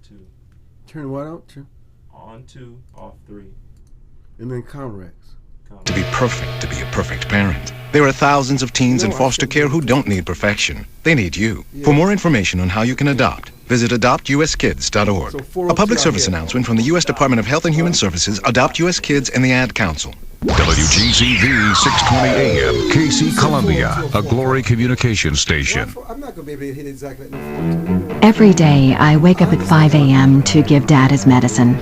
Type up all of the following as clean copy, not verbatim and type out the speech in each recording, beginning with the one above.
2. Turn what out? On 2, off 3. And then Conrex. To be perfect, to be a perfect parent. There are thousands of teens in foster care who don't need perfection. They need you. For more information on how you can adopt, visit adoptuskids.org. A public service announcement from the U.S. Department of Health and Human Services, Adopt U.S. Kids, and the Ad Council. WGCV 620 AM, KC Columbia, a Glory Communication station. I'm not going to be able to hit exactly. Every day, I wake up at 5 a.m. to give Dad his medicine.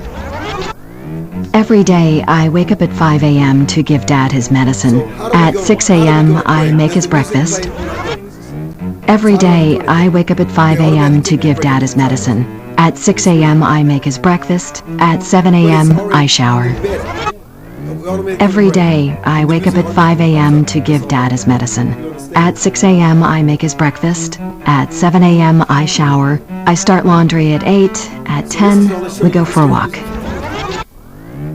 Every day, I wake up at 5 a.m. to give Dad his medicine. At 6 a.m., I make his breakfast. Every day, I wake up at 5 a.m. to give Dad his medicine. At 6 a.m., I make his breakfast. At 7 a.m., I shower. Every day, I wake up at 5 a.m. to give Dad his medicine. At 6 a.m., I make his breakfast. At 7 a.m., I shower. I start laundry at 8. At 10, we go for a walk.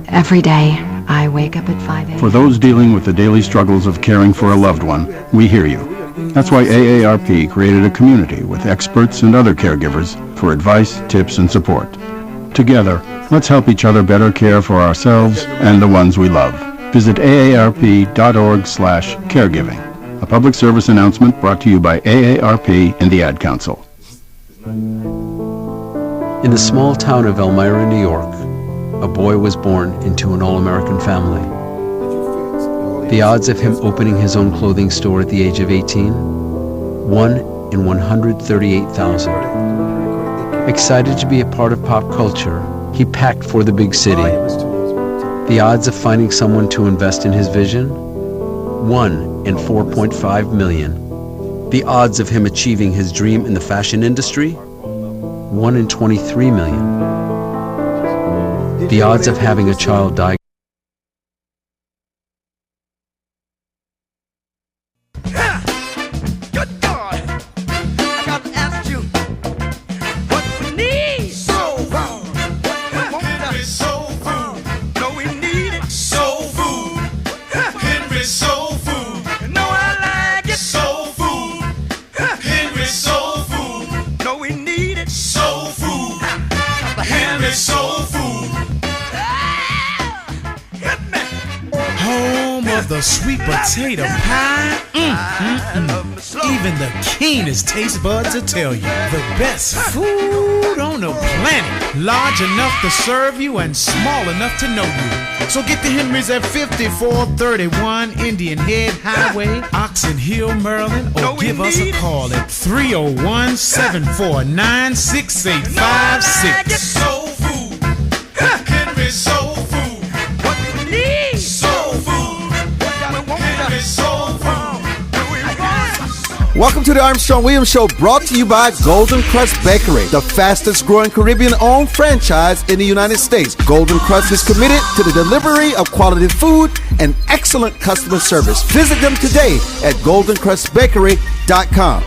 Every day, I wake up at 5 a.m. For those dealing with the daily struggles of caring for a loved one, we hear you. That's why AARP created a community with experts and other caregivers for advice, tips, and support. Together, let's help each other better care for ourselves and the ones we love. Visit aarp.org/caregiving. A public service announcement brought to you by AARP and the Ad Council. In the small town of Elmira, New York, a boy was born into an all-American family. The odds of him opening his own clothing store at the age of 18? 1 in 138,000. Excited to be a part of pop culture, he packed for the big city. The odds of finding someone to invest in his vision? 1 in 4.5 million. The odds of him achieving his dream in the fashion industry? 1 in 23 million. The odds of having a child die. Good God! I got to ask you what we need. Soul food. Henry Soul Food. No, we need it. Soul Food. Henry Soul Food. No, I like it. Soul Food. Henry Soul Food. No, we need it. Soul Food. Henry Soul Food. Home of the sweet potato pie. Even the keenest taste buds will tell you the best food on the planet. Large enough to serve you and small enough to know you. So get the Henrys at 5431 Indian Head Highway, Oxon Hill, Maryland, or give us a call at 301-749-6856. Soul food. Henry Soul Food. What we need. Soul food. Henry Soul Food. Welcome to the Armstrong Williams Show, brought to you by Golden Crust Bakery, the fastest growing Caribbean-owned franchise in the United States. Golden Crust is committed to the delivery of quality food and excellent customer service. Visit them today at goldencrustbakery.com.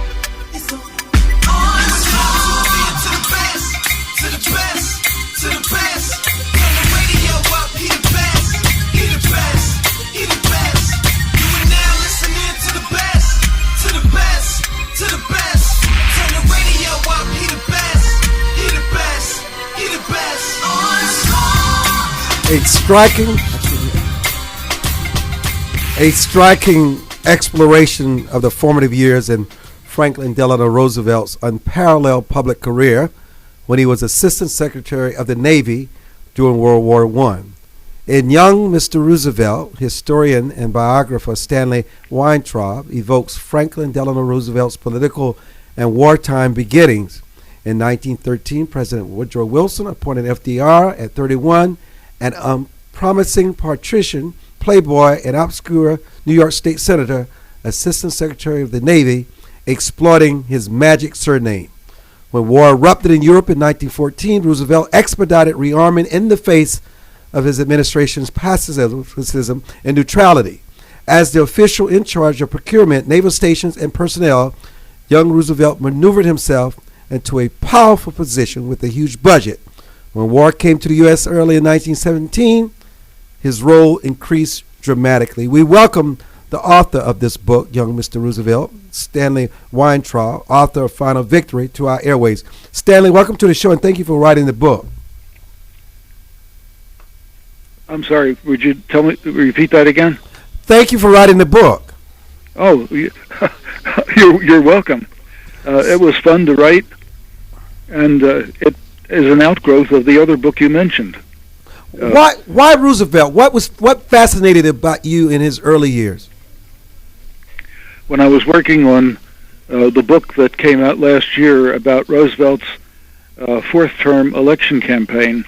A striking exploration of the formative years in Franklin Delano Roosevelt's unparalleled public career when he was Assistant Secretary of the Navy during World War I. In Young Mr. Roosevelt, historian and biographer Stanley Weintraub evokes Franklin Delano Roosevelt's political and wartime beginnings. In 1913, President Woodrow Wilson appointed FDR at 31 an unpromising patrician, playboy, and obscure New York State Senator, Assistant Secretary of the Navy, exploiting his magic surname. When war erupted in Europe in 1914, Roosevelt expedited rearmament in the face of his administration's pacifism and neutrality. As the official in charge of procurement, naval stations, and personnel, young Roosevelt maneuvered himself into a powerful position with a huge budget. When war came to the U.S. early in 1917, his role increased dramatically. We welcome the the author of this book, Young Mr. Roosevelt, Stanley Weintraub, author of Final Victory to Our Airways. Stanley, welcome to the show, and thank you for writing the book. I'm sorry, would you repeat that again? Thank you for writing the book. Oh, you're welcome. It was fun to write, and it is an outgrowth of the other book you mentioned. Why Roosevelt? What fascinated about you in his early years? When I was working on the book that came out last year about Roosevelt's fourth-term election campaign,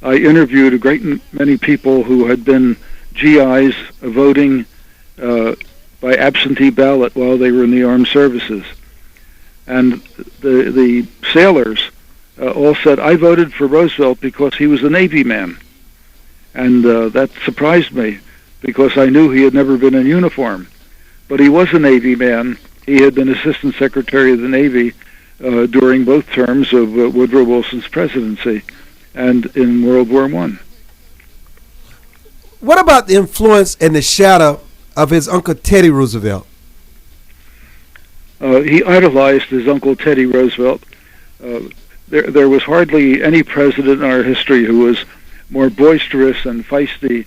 I interviewed a great many people who had been GIs voting by absentee ballot while they were in the armed services. And the sailors all said, I voted for Roosevelt because he was a Navy man. And that surprised me because I knew he had never been in uniform. But he was a Navy man. He had been Assistant Secretary of the Navy during both terms of Woodrow Wilson's presidency and in World War I. What about the influence and the shadow of his Uncle Teddy Roosevelt? He idolized his Uncle Teddy Roosevelt. There was hardly any president in our history who was more boisterous and feisty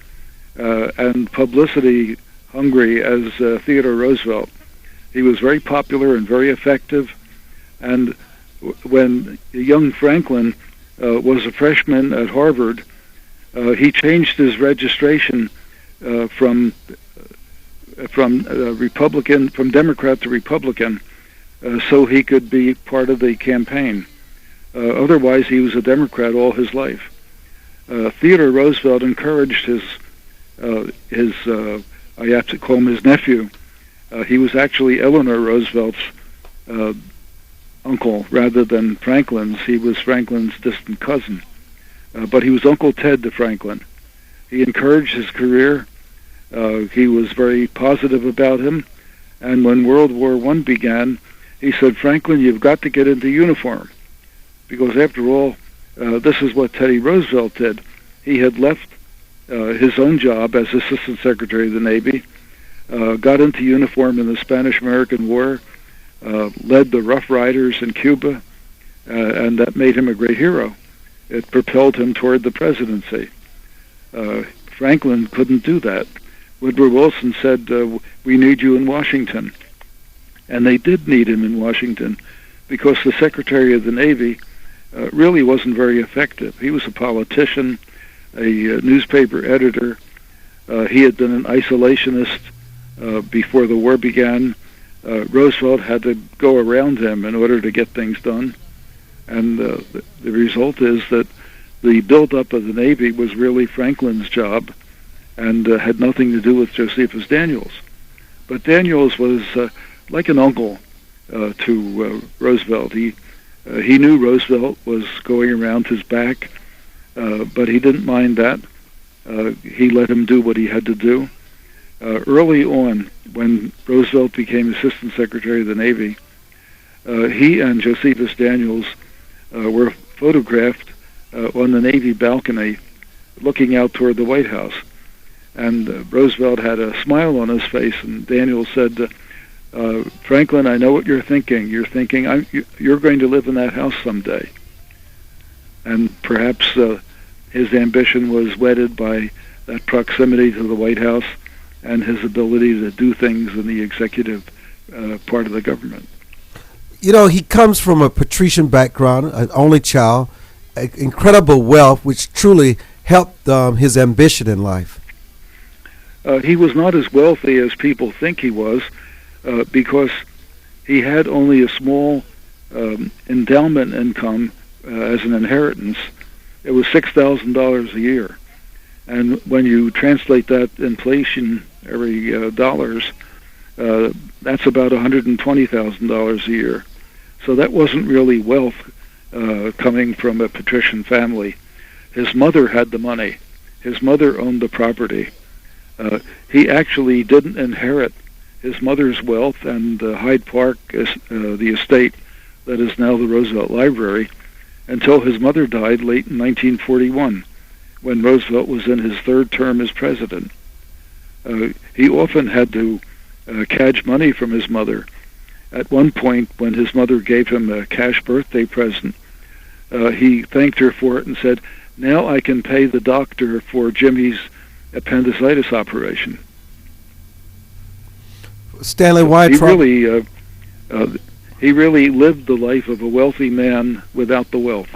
and publicity hungry as Theodore Roosevelt. He was very popular and very effective. And when young Franklin was a freshman at Harvard, he changed his registration from Democrat to Republican, so he could be part of the campaign. Otherwise, he was a Democrat all his life. Theodore Roosevelt encouraged his I have to call him his nephew. He was actually Eleanor Roosevelt's uncle rather than Franklin's. He was Franklin's distant cousin. But he was Uncle Ted to Franklin. He encouraged his career. He was very positive about him. And when World War I began, he said, Franklin, you've got to get into uniform. Because after all, this is what Teddy Roosevelt did. He had left his own job as Assistant Secretary of the Navy, got into uniform in the Spanish-American War, led the Rough Riders in Cuba, and that made him a great hero. It propelled him toward the presidency. Franklin couldn't do that. Woodrow Wilson said, we need you in Washington. And they did need him in Washington because the Secretary of the Navy really wasn't very effective. He was a politician, a newspaper editor. He had been an isolationist before the war began. Roosevelt had to go around him in order to get things done. And the result is that the buildup of the Navy was really Franklin's job and had nothing to do with Josephus Daniels. But Daniels was like an uncle to Roosevelt. He knew Roosevelt was going around his back, but he didn't mind that. He let him do what he had to do. Early on, when Roosevelt became Assistant Secretary of the Navy, he and Josephus Daniels were photographed on the Navy balcony looking out toward the White House. And Roosevelt had a smile on his face, and Daniels said, Franklin, I know what you're thinking. You're thinking you're going to live in that house someday. And perhaps his ambition was whetted by that proximity to the White House and his ability to do things in the executive part of the government. You know, he comes from a patrician background, an only child, incredible wealth, which truly helped his ambition in life. He was not as wealthy as people think he was because he had only a small endowment income as an inheritance. It was $6,000 a year. And when you translate that inflationary dollars, that's about $120,000 a year. So that wasn't really wealth coming from a patrician family. His mother had the money. His mother owned the property. He actually didn't inherit his mother's wealth and Hyde Park, the estate that is now the Roosevelt Library, until his mother died late in 1941, when Roosevelt was in his third term as president. He often had to cash money from his mother. At one point, when his mother gave him a cash birthday present, he thanked her for it and said, "Now I can pay the doctor for Jimmy's appendicitis operation." Stanley Weintraub. He really lived the life of a wealthy man without the wealth.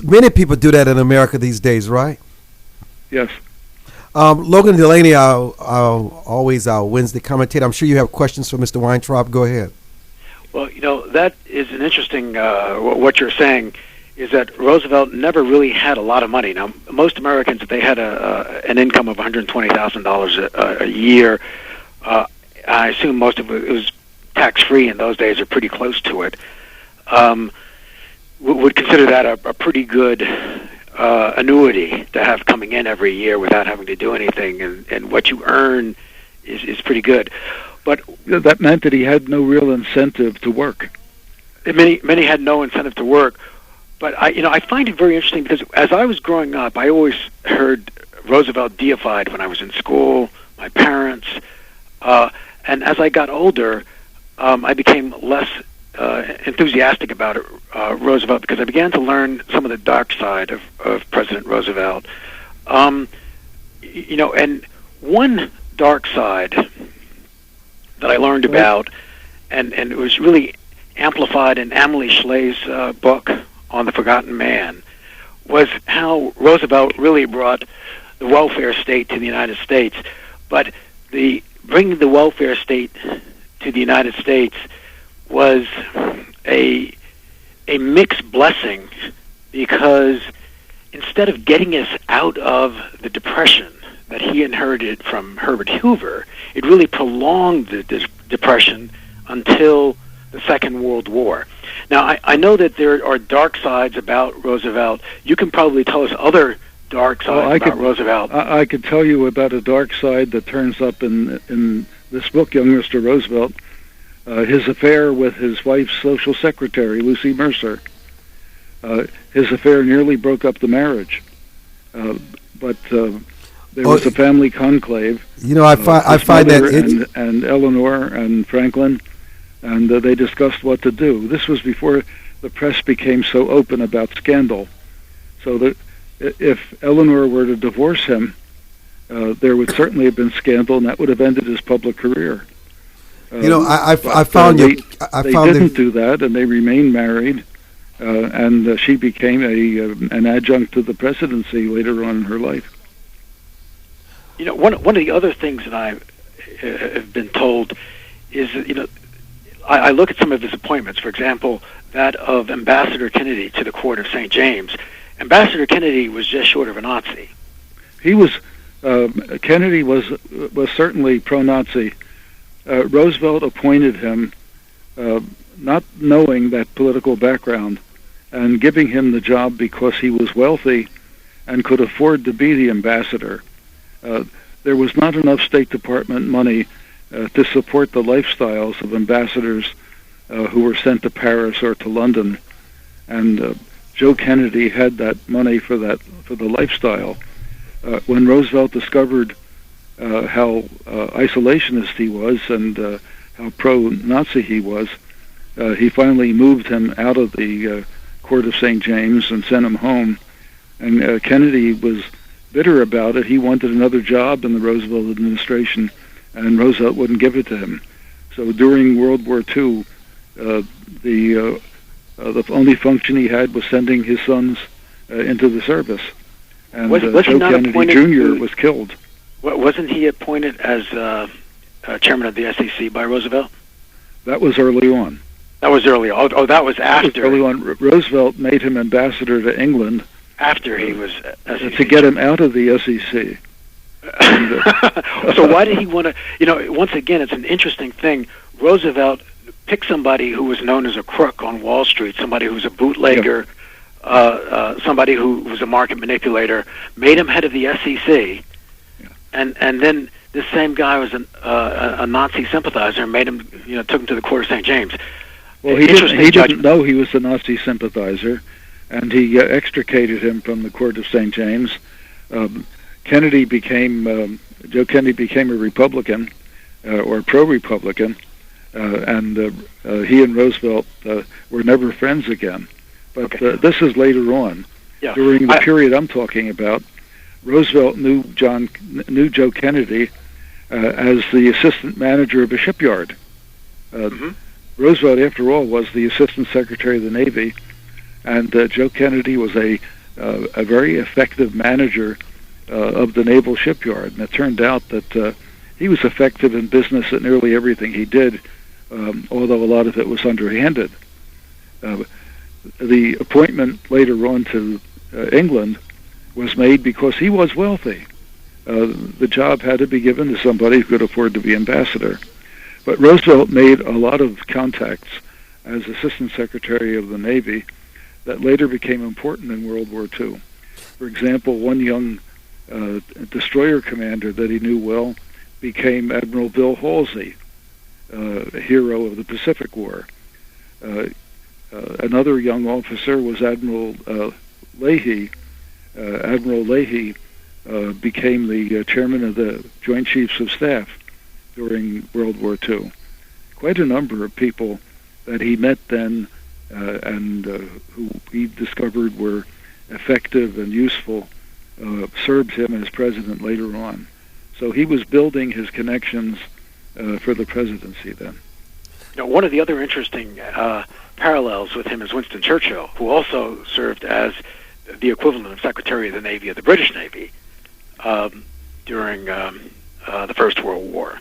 Many people do that in America these days, right? Yes. Logan Delaney, always our Wednesday commentator. I'm sure you have questions for Mr. Weintraub. Go ahead. Well, that is an interesting, what you're saying is that Roosevelt never really had a lot of money. Now, most Americans, if they had an income of $120,000 a year, I assume most of it was tax-free in those days, or pretty close to it, would consider that a pretty good annuity to have coming in every year without having to do anything, and what you earn is pretty good. But that meant that he had no real incentive to work. Many had no incentive to work. But I find it very interesting because as I was growing up, I always heard Roosevelt deified when I was in school, my parents, and as I got older, I became less enthusiastic about Roosevelt because I began to learn some of the dark side of President Roosevelt. And one dark side that I learned about, and it was really amplified in Amelie Schle's book on the Forgotten Man, was how Roosevelt really brought the welfare state to the United States. But bringing the welfare state to the United States was a mixed blessing, because instead of getting us out of the Depression that he inherited from Herbert Hoover, it really prolonged the Depression until the Second World War. Now, I know that there are dark sides about Roosevelt. You can probably tell us other dark sides about Roosevelt. I could tell you about a dark side that turns up in this book, Young Mr. Roosevelt. His affair with his wife's social secretary, Lucy Mercer. His affair nearly broke up the marriage. But there was a family conclave. I find that and Eleanor and Franklin, and they discussed what to do. This was before the press became so open about scandal. So that if Eleanor were to divorce him, there would certainly have been scandal, and that would have ended his public career. I found they didn't do that, and they remained married. And she became an adjunct to the presidency later on in her life. One of the other things that I have been told is that, I look at some of his appointments. For example, that of Ambassador Kennedy to the court of St. James. Ambassador Kennedy was just short of a Nazi. He was. Kennedy was certainly pro-Nazi. Roosevelt appointed him, not knowing that political background, and giving him the job because he was wealthy and could afford to be the ambassador. There was not enough State Department money to support the lifestyles of ambassadors who were sent to Paris or to London, and Joe Kennedy had that money for the lifestyle. When Roosevelt discovered how isolationist he was and how pro-Nazi he was, he finally moved him out of the court of St. James and sent him home. And Kennedy was bitter about it. He wanted another job in the Roosevelt administration, and Roosevelt wouldn't give it to him. So during World War II, the only function he had was sending his sons into the service. And Joe Kennedy Jr. was killed. Wasn't he appointed as chairman of the SEC by Roosevelt? That was early on. That was early on. Oh, that was after. That was early on. Roosevelt made him ambassador to England. After he was SEC. To get him out of the SEC. So why did he want to, once again, it's an interesting thing. Roosevelt picked somebody who was known as a crook on Wall Street, somebody who was a bootlegger, somebody who was a market manipulator, made him head of the SEC, and then this same guy was a Nazi sympathizer and made him, took him to the court of St. James. Well, he didn't know he was a Nazi sympathizer, and he extricated him from the court of St. James. Joe Kennedy became a Republican. or pro-Republican, and he and Roosevelt were never friends again. But this is later on. Yeah. During the period I'm talking about, Roosevelt knew Joe Kennedy as the assistant manager of a shipyard. Roosevelt, after all, was the assistant secretary of the Navy, and Joe Kennedy was a very effective manager of the naval shipyard. And it turned out that he was effective in business at nearly everything he did, although a lot of it was underhanded. The appointment later on to England was made because he was wealthy. The job had to be given to somebody who could afford to be ambassador. But Roosevelt made a lot of contacts as Assistant Secretary of the Navy that later became important in World War II. For example, one young destroyer commander that he knew well became Admiral Bill Halsey, a hero of the Pacific War. Another young officer was Admiral Leahy. Admiral Leahy became the chairman of the Joint Chiefs of Staff during World War II. Quite a number of people that he met then and who he discovered were effective and useful served him as president later on. So he was building his connections for the presidency then. You know, one of the other interesting parallels with him is Winston Churchill, who also served as the equivalent of Secretary of the Navy of the British Navy during the First World War.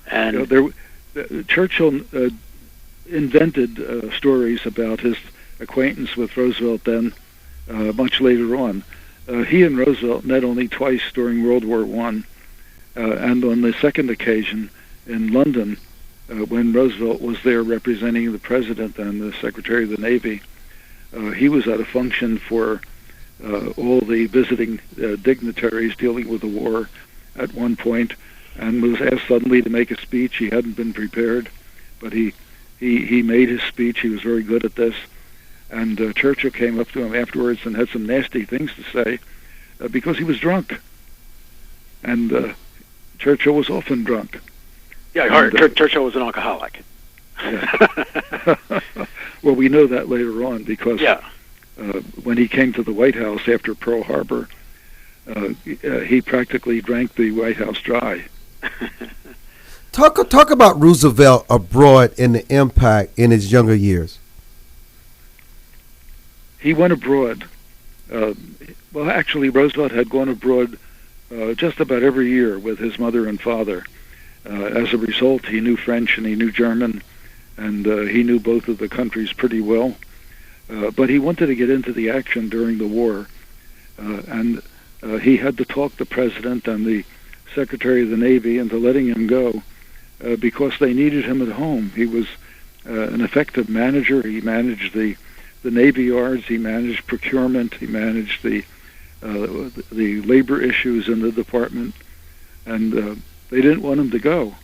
And Churchill invented stories about his acquaintance with Roosevelt then much later on. He and Roosevelt met only twice during World War I, and on the second occasion in London, when Roosevelt was there representing the President and the Secretary of the Navy. He was at a function for all the visiting dignitaries dealing with the war at one point, and was asked suddenly to make a speech. He hadn't been prepared, but he made his speech. He was very good at this. And Churchill came up to him afterwards and had some nasty things to say because he was drunk. And Churchill was often drunk. Yeah, I heard Churchill was an alcoholic. Yeah. Well, we know that later on because when he came to the White House after Pearl Harbor, he practically drank the White House dry. Talk about Roosevelt abroad and the impact in his younger years. He went abroad. Well, actually, Roosevelt had gone abroad just about every year with his mother and father. As a result, he knew French and he knew German, and he knew both of the countries pretty well. But he wanted to get into the action during the war, and he had to talk the President and the Secretary of the Navy into letting him go because they needed him at home. He was an effective manager. He managed the Navy yards. He managed procurement. He managed the labor issues in the department, and they didn't want him to go.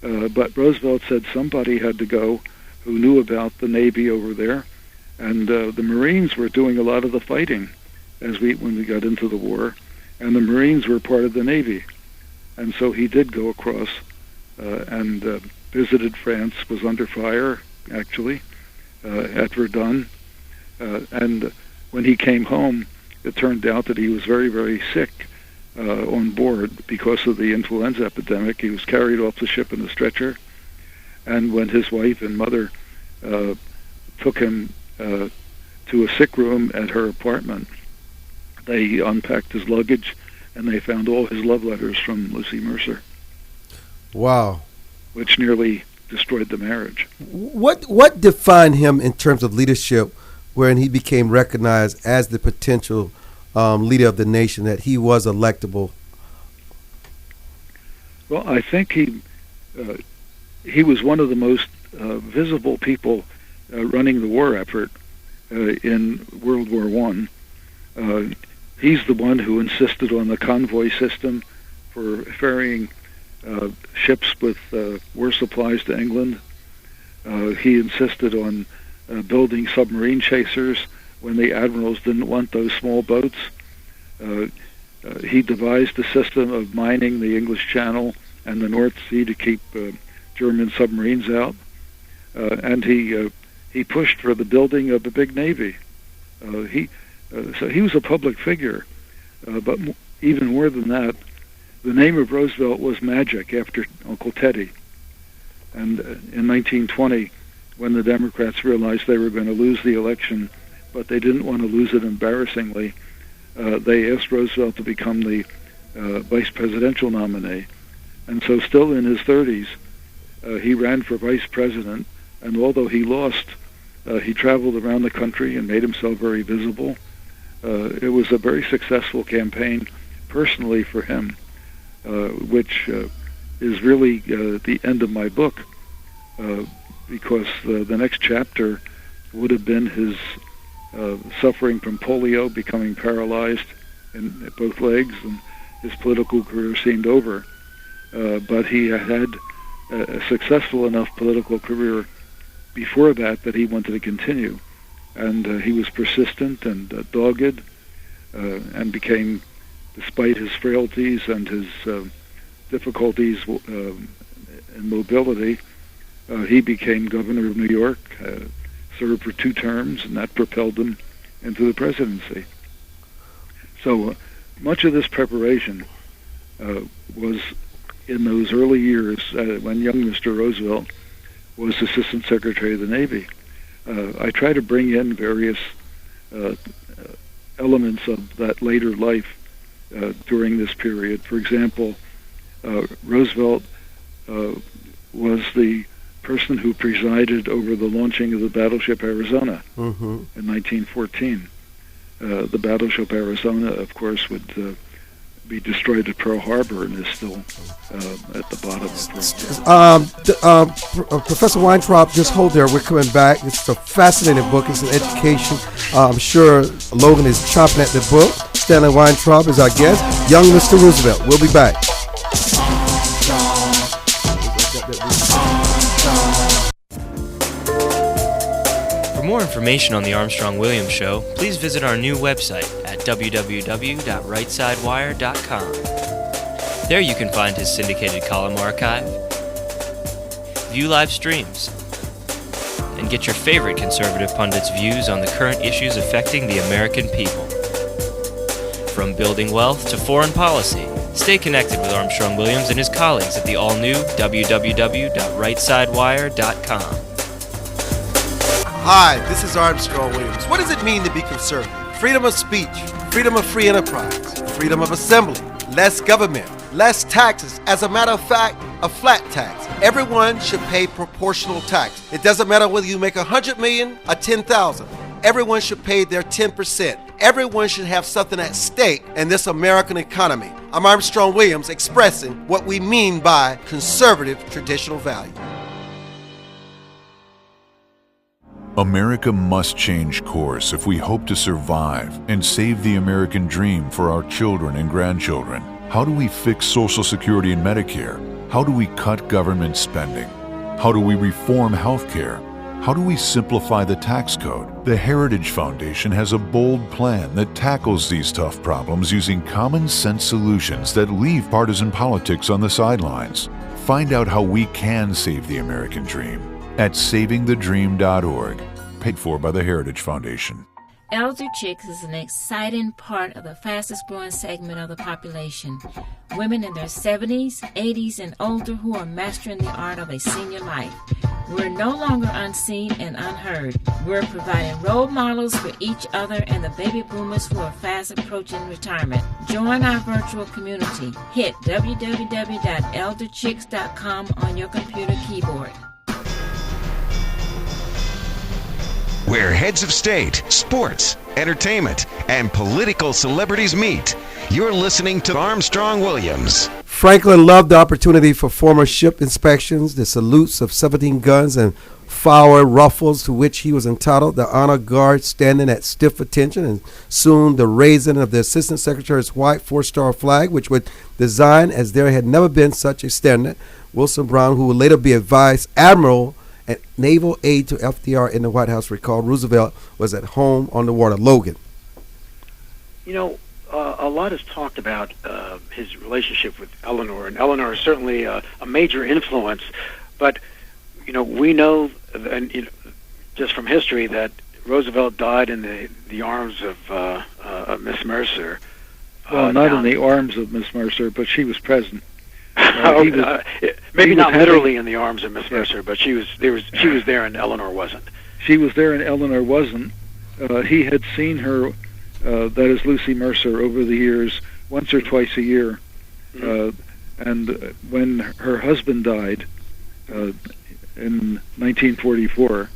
But Roosevelt said somebody had to go who knew about the Navy over there, and the Marines were doing a lot of the fighting when we got into the war, and the Marines were part of the Navy. And so he did go across and visited France, was under fire, actually, at Verdun. And when he came home, it turned out that he was very, very sick on board because of the influenza epidemic. He was carried off the ship in a stretcher. And when his wife and mother took him to a sick room at her apartment, they unpacked his luggage and they found all his love letters from Lucy Mercer. Wow. Which nearly destroyed the marriage. What defined him in terms of leadership, wherein he became recognized as the potential leader of the nation, that he was electable? Well, I think he was one of the most visible people running the war effort in World War I. He's the one who insisted on the convoy system for ferrying ships with war supplies to England. He insisted on building submarine chasers when the admirals didn't want those small boats. He devised a system of mining the English Channel and the North Sea to keep German submarines out, and he pushed for the building of a big navy. So he was a public figure, but even more than that, the name of Roosevelt was magic after Uncle Teddy. And in 1920, when the Democrats realized they were going to lose the election, but they didn't want to lose it embarrassingly, they asked Roosevelt to become the vice presidential nominee. And so still in his 30s, he ran for vice president, and although he lost, he traveled around the country and made himself very visible. It was a very successful campaign personally for him, which is really the end of my book, because the next chapter would have been his suffering from polio, becoming paralyzed in both legs, and his political career seemed over. But he had a successful enough political career before that he wanted to continue. And he was persistent and dogged, and became, despite his frailties and his difficulties in mobility, he became governor of New York, served for 2 terms, and that propelled him into the presidency. So much of this preparation was in those early years when young Mr. Roosevelt was Assistant Secretary of the Navy. I try to bring in various elements of that later life during this period. For example, Roosevelt was the person who presided over the launching of the battleship Arizona in 1914. The battleship Arizona, of course, would be destroyed at Pearl Harbor and is still at the bottom of Pearl. Professor Weintraub, just hold there. We're coming back. It's a fascinating book. It's an education. I'm sure Logan is chomping at the book. Stanley Weintraub is our guest. Young Mr. Roosevelt. We'll be back. For more information on the Armstrong-Williams Show, please visit our new website at www.rightsidewire.com. There you can find his syndicated column archive, view live streams, and get your favorite conservative pundits' views on the current issues affecting the American people. From building wealth to foreign policy, stay connected with Armstrong-Williams and his colleagues at the all-new www.rightsidewire.com. Hi, this is Armstrong Williams. What does it mean to be conservative? Freedom of speech, freedom of free enterprise, freedom of assembly, less government, less taxes. As a matter of fact, a flat tax. Everyone should pay proportional tax. It doesn't matter whether you make $100 million or $10,000. Everyone should pay their 10%. Everyone should have something at stake in this American economy. I'm Armstrong Williams, expressing what we mean by conservative traditional value. America must change course if we hope to survive and save the American dream for our children and grandchildren. How do we fix Social Security and Medicare? How do we cut government spending? How do we reform health care? How do we simplify the tax code? The Heritage Foundation has a bold plan that tackles these tough problems using common sense solutions that leave partisan politics on the sidelines. Find out how we can save the American dream at savingthedream.org, paid for by the Heritage Foundation. Elder chicks is an exciting part of the fastest growing segment of the population. Women in their 70s, 80s, and older who are mastering the art of a senior life. We're no longer unseen and unheard. We're providing role models for each other and the baby boomers who are fast approaching retirement. Join our virtual community. Hit www.elderchicks.com on your computer keyboard. Where heads of state, sports, entertainment, and political celebrities meet. You're listening to Armstrong Williams. Franklin loved the opportunity for former ship inspections, the salutes of 17 guns and flower ruffles to which he was entitled, the honor guard standing at stiff attention, and soon the raising of the Assistant Secretary's white 4-star flag, which would design as there had never been such a standard. Wilson Brown, who would later be a vice admiral and naval aide to FDR in the White House, recalled Roosevelt was at home on the water. Logan. You know, a lot is talked about his relationship with Eleanor, and Eleanor is certainly a major influence. But we know, and just from history, that Roosevelt died in the arms of Miss Mercer. Well, not in the arms of Miss Mercer, but she was present. Maybe not literally in the arms of Miss Mercer, but she was there, and Eleanor wasn't. She was there, and Eleanor wasn't. He had seen her, that is Lucy Mercer, over the years, once or twice a year. And when her husband died in 1944,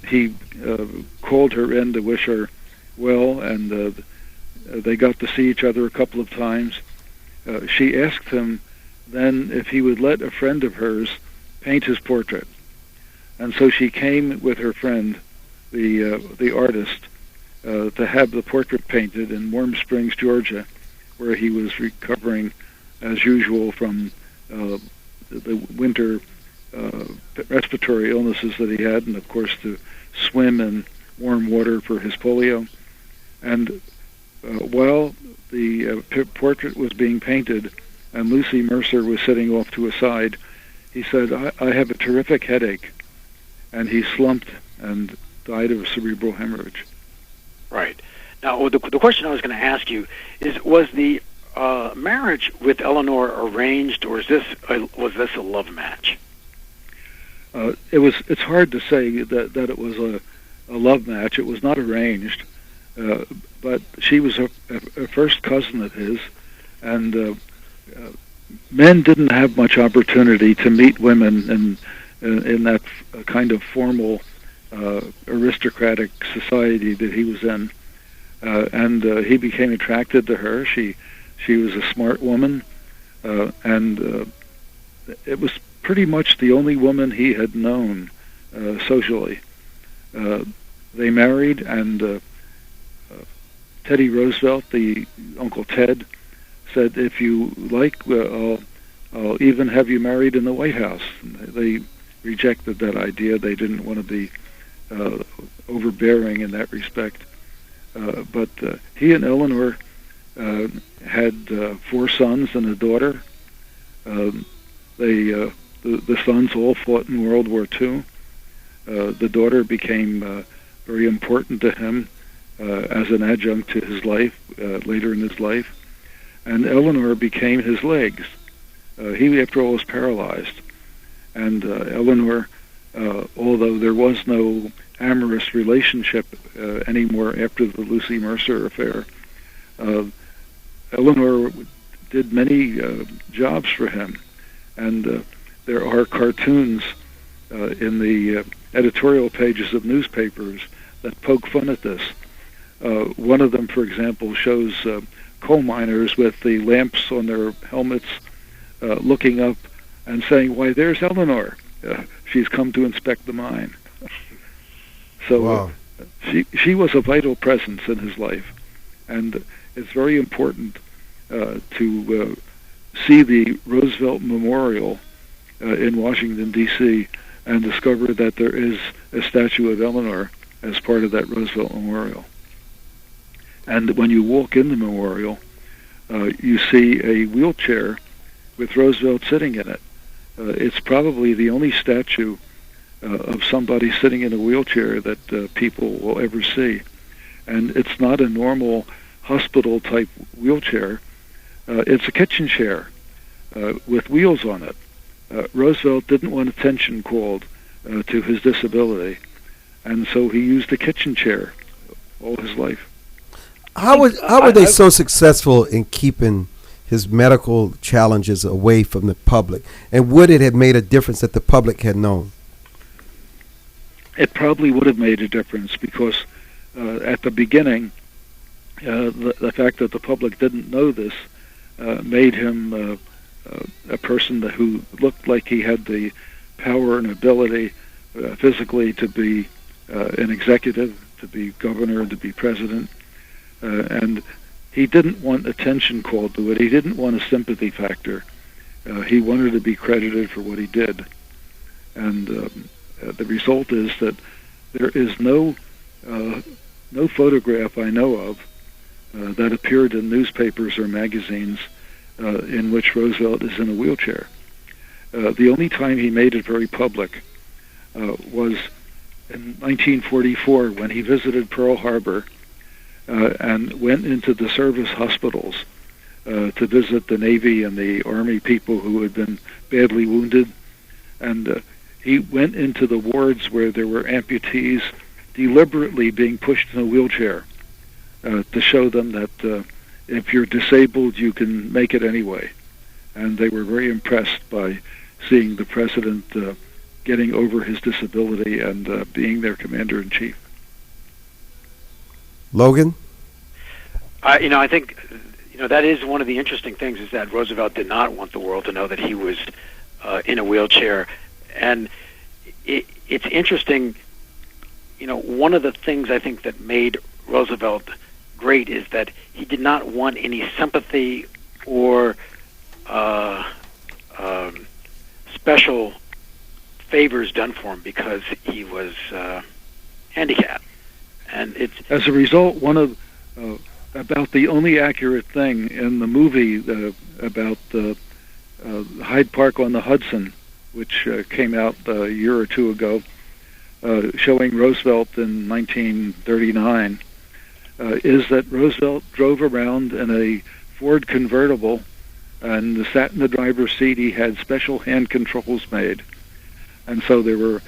he called her in to wish her well, and they got to see each other a couple of times. She asked him then if he would let a friend of hers paint his portrait. And so she came with her friend, the artist, to have the portrait painted in Warm Springs, Georgia, where he was recovering, as usual, from the winter respiratory illnesses that he had, and of course to swim in warm water for his polio. And while the portrait was being painted and Lucy Mercer was sitting off to a side, he said, I have a terrific headache. And he slumped and died of cerebral hemorrhage. Right. Now, the question I was going to ask you is, was the marriage with Eleanor arranged, or was this a love match? It's hard to say that it was a love match. It was not arranged. But she was a first cousin of his, and men didn't have much opportunity to meet women in that kind of formal aristocratic society that he was in, and he became attracted to her. She was a smart woman, and it was pretty much the only woman he had known socially. They married, and Teddy Roosevelt, the Uncle Ted, said, "If you like, I'll even have you married in the White House." And they rejected that idea. They didn't want to be overbearing in that respect. But he and Eleanor had 4 sons and a daughter. The sons all fought in World War II. The daughter became very important to him as an adjunct to his life later in his life. And Eleanor became his legs. He, after all, was paralyzed. And Eleanor, although there was no amorous relationship anymore after the Lucy Mercer affair, Eleanor did many jobs for him. And there are cartoons in the editorial pages of newspapers that poke fun at this. One of them, for example, shows coal miners with the lamps on their helmets looking up and saying, "Why, there's Eleanor. She's come to inspect the mine." So wow. She was a vital presence in his life. And it's very important to see the Roosevelt Memorial in Washington, D.C., and discover that there is a statue of Eleanor as part of that Roosevelt Memorial. And when you walk in the memorial, you see a wheelchair with Roosevelt sitting in it. It's probably the only statue of somebody sitting in a wheelchair that people will ever see. And it's not a normal hospital-type wheelchair. It's a kitchen chair with wheels on it. Roosevelt didn't want attention called to his disability, and so he used a kitchen chair all his life. How were they so successful in keeping his medical challenges away from the public? And would it have made a difference that the public had known? It probably would have made a difference because at the beginning, the fact that the public didn't know this made him a person who looked like he had the power and ability physically to be an executive, to be governor, and to be president. And he didn't want attention called to it. He didn't want a sympathy factor. He wanted to be credited for what he did. And the result is that there is no photograph I know of that appeared in newspapers or magazines in which Roosevelt is in a wheelchair. The only time he made it very public was in 1944 when he visited Pearl Harbor and went into the service hospitals to visit the Navy and the Army people who had been badly wounded. And he went into the wards where there were amputees deliberately being pushed in a wheelchair to show them that if you're disabled, you can make it anyway. And they were very impressed by seeing the president getting over his disability and being their commander-in-chief. Logan? I think that is one of the interesting things, is that Roosevelt did not want the world to know that he was in a wheelchair. And it's interesting, one of the things I think that made Roosevelt great is that he did not want any sympathy or special favors done for him because he was handicapped. And it's as a result, one of about the only accurate thing in the movie about Hyde Park on the Hudson, which came out a year or two ago, showing Roosevelt in 1939, is that Roosevelt drove around in a Ford convertible and sat in the driver's seat. He had special hand controls made, and so there were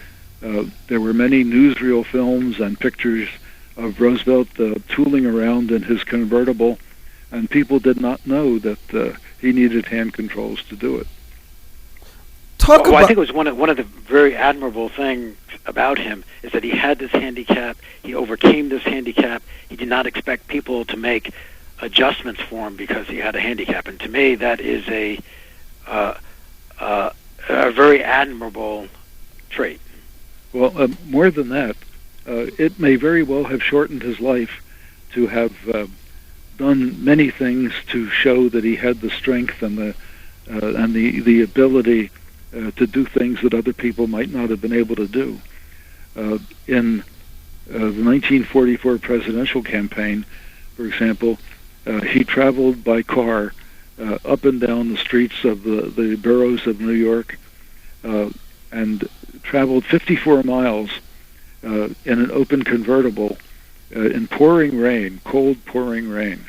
many newsreel films and pictures of Roosevelt tooling around in his convertible, and people did not know that he needed hand controls to do it. I think it was one of the very admirable things about him is that he had this handicap. He overcame this handicap. He did not expect people to make adjustments for him because he had a handicap. And to me, that is a very admirable trait. Well, more than that, it may very well have shortened his life to have done many things to show that he had the strength and the ability to do things that other people might not have been able to do. In the 1944 presidential campaign, for example, he traveled by car up and down the streets of the boroughs of New York and traveled 54 miles in an open convertible in pouring rain, cold pouring rain,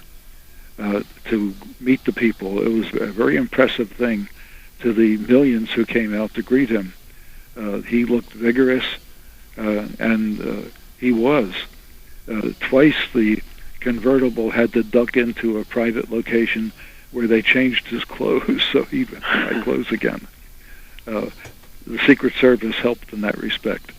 to meet the people. It was a very impressive thing to the millions who came out to greet him. He looked vigorous, and he was. Twice the convertible had to duck into a private location where they changed his clothes so he would buy clothes again. The Secret Service helped in that respect.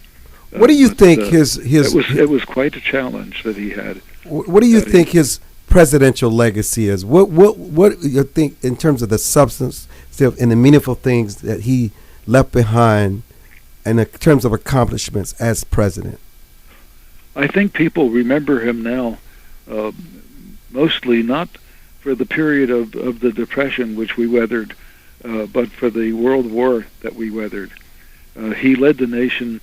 What do you think it was quite a challenge that he had. What do you think his presidential legacy is? What do you think in terms of the substance and the meaningful things that he left behind and in terms of accomplishments as president? I think people remember him now mostly not for the period of the Depression which we weathered, but for the World War that we weathered. He led the nation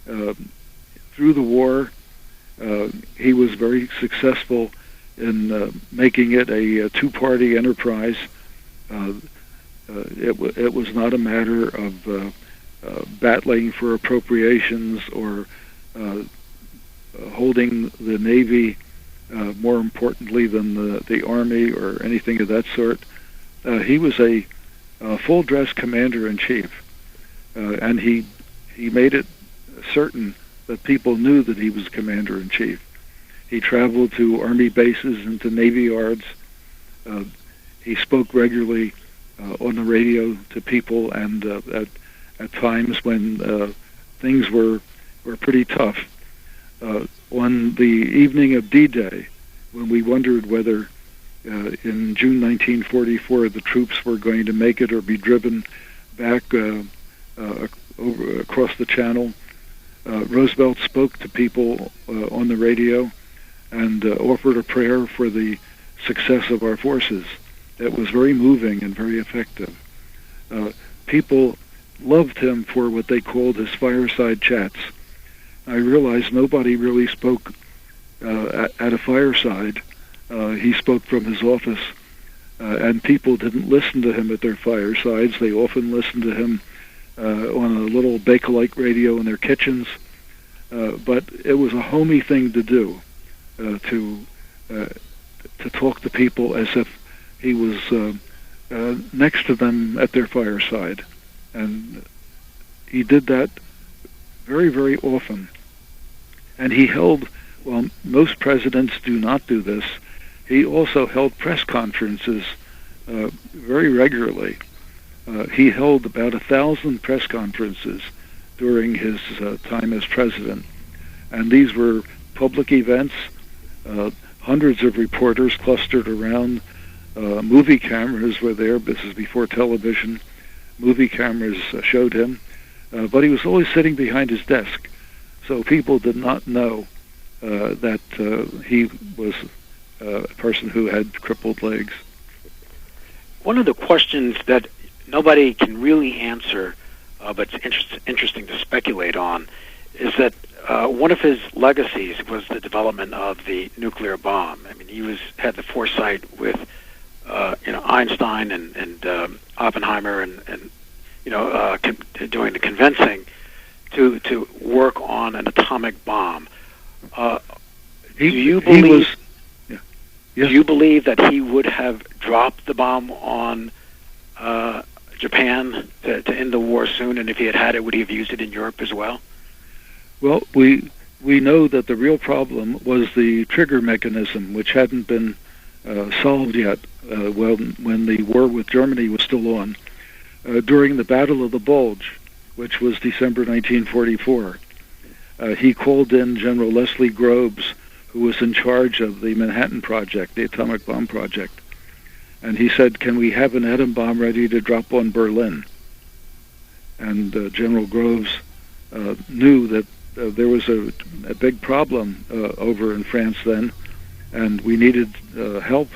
through the war. He was very successful in making it a two-party enterprise. It was not a matter of battling for appropriations or holding the Navy more importantly than the Army or anything of that sort. He was a full-dress commander-in-chief, and he made it certain that people knew that he was commander-in-chief. He traveled to Army bases and to Navy yards. He spoke regularly on the radio to people, and at times when things were pretty tough. On the evening of D-Day, when we wondered whether in June 1944 the troops were going to make it or be driven back over across the channel, Roosevelt spoke to people on the radio and offered a prayer for the success of our forces. It was very moving and very effective. People loved him for what they called his fireside chats. I realized nobody really spoke at a fireside He spoke from his office, and people didn't listen to him at their firesides. They often listened to him on a little Bakelite radio in their kitchens. But it was a homey thing to do, to talk to people as if he was next to them at their fireside. And he did that very, very often. And he held, well, most presidents do not do this, he also held press conferences very regularly. He held about 1,000 press conferences during his time as president. And these were public events. Hundreds of reporters clustered around. Movie cameras were there. This is before television. Movie cameras showed him. But he was always sitting behind his desk. So people did not know that he was a person who had crippled legs. One of the questions that nobody can really answer, but it's interesting to speculate on, is that one of his legacies was the development of the nuclear bomb. I mean, he had the foresight with Einstein and Oppenheimer and doing the convincing to work on an atomic bomb. Do you believe that he would have dropped the bomb on Japan to end the war soon, and if he had it, would he have used it in Europe as well? Well, we know that the real problem was the trigger mechanism, which hadn't been solved yet when the war with Germany was still on. During the Battle of the Bulge, which was December 1944, he called in General Leslie Groves, who was in charge of the Manhattan Project, the atomic bomb project. And he said, "Can we have an atom bomb ready to drop on Berlin?" And General Groves knew that there was a big problem over in France then, and we needed help.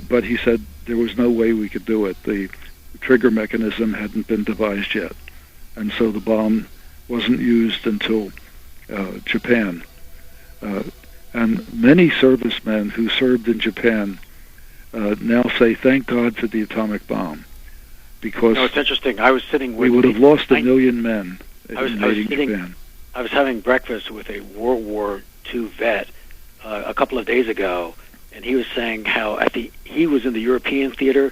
But he said there was no way we could do it. The trigger mechanism hadn't been devised yet. And so the bomb wasn't used until Japan. And many servicemen who served in Japan now say, thank God for the atomic bomb. Because it's interesting. I was sitting with... We would have lost 1 million men invading Japan. I was having breakfast with a World War II vet a couple of days ago, and he was saying how he was in the European theater.